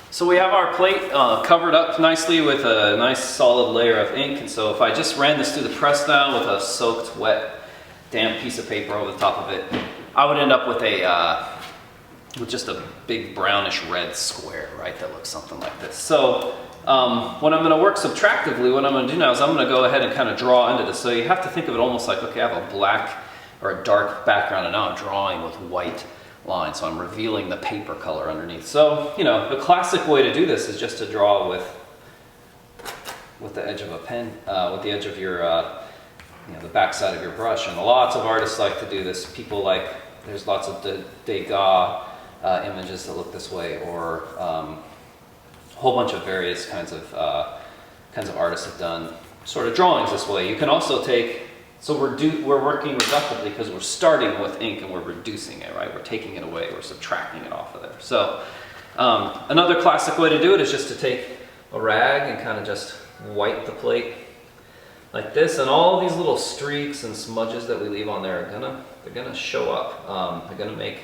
So we have our plate covered up nicely with a nice solid layer of ink, and so if I just ran this through the press now with a soaked, wet, damp piece of paper over the top of it, I would end up with with just a big brownish red square, right, that looks something like this. So when I'm going to work subtractively, what I'm going to do now is I'm going to go ahead and kind of draw into this. So you have to think of it almost like, okay, I have a black or a dark background, and now I'm drawing with white line, so I'm revealing the paper color underneath. So, you know, the classic way to do this is just to draw with the edge of a pen, with the edge of your, you know, the back side of your brush. And lots of artists like to do this. People like, there's lots of Degas images that look this way, or a whole bunch of various kinds of artists have done sort of drawings this way. You can also take, so we're working reductively because we're starting with ink and we're reducing it, right? We're taking it away, we're subtracting it off of there. So another classic way to do it is just to take a rag and kind of just wipe the plate like this, and all these little streaks and smudges that we leave on there they're gonna show up. They're gonna make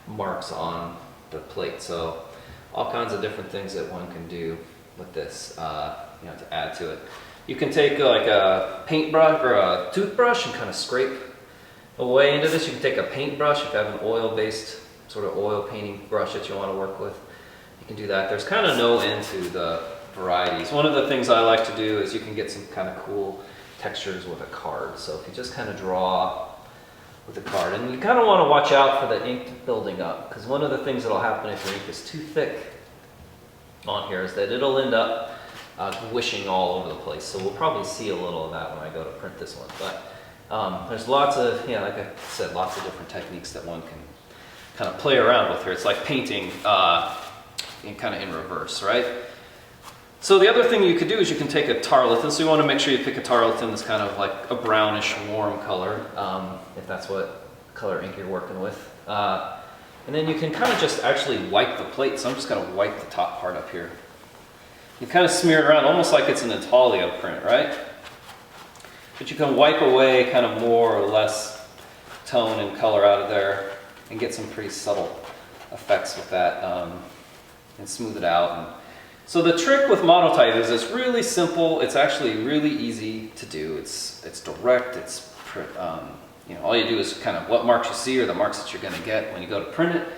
marks on the plate. So all kinds of different things that one can do with this, you know, to add to it. You can take like a paintbrush or a toothbrush and kind of scrape away into this. You can take a paintbrush if you have an oil-based sort of oil painting brush that you want to work with. You can do that. There's kind of no end to the varieties. One of the things I like to do is you can get some kind of cool textures with a card. So if you just kind of draw with a card, and you kind of want to watch out for the ink building up, because one of the things that will happen if your ink is too thick on here is that it'll end up wishing all over the place. So we'll probably see a little of that when I go to print this one. But there's lots of, yeah, like I said, lots of different techniques that one can kind of play around with here. It's like painting kind of in reverse, right? So the other thing you could do is you can take a tarlatan. So you want to make sure you pick a tarlatan that's kind of like a brownish, warm color, if that's what color ink you're working with. And then you can kind of just actually wipe the plate. So I'm just going to wipe the top part up here. You kind of smear it around almost like it's an intaglio print, right? But you can wipe away kind of more or less tone and color out of there and get some pretty subtle effects with that, and smooth it out. And so the trick with Monotype is it's really simple. It's actually really easy to do. It's direct. It's you know, all you do is kind of what marks you see are the marks that you're going to get when you go to print it.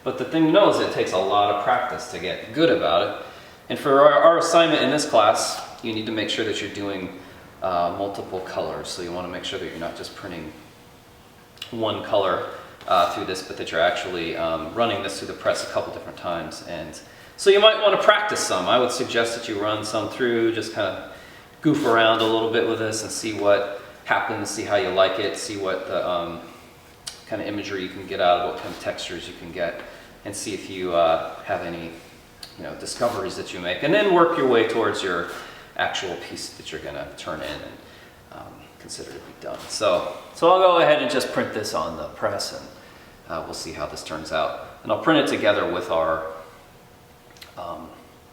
But the thing to know is it takes a lot of practice to get good about it. And for our assignment in this class, you need to make sure that you're doing multiple colors. So you want to make sure that you're not just printing one color through this, but that you're actually running this through the press a couple different times. And so you might want to practice some. I would suggest that you run some through, just kind of goof around a little bit with this and see what happens, see how you like it, see what the kind of imagery you can get out of it, what kind of textures you can get, and see if you have any, you know, discoveries that you make, and then work your way towards your actual piece that you're going to turn in and consider to be done. So I'll go ahead and just print this on the press, and we'll see how this turns out. And I'll print it together with our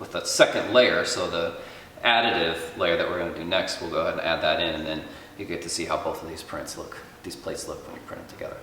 with the second layer. So the additive layer that we're going to do next, we'll go ahead and add that in, and then you get to see how both of these plates look when you print them together.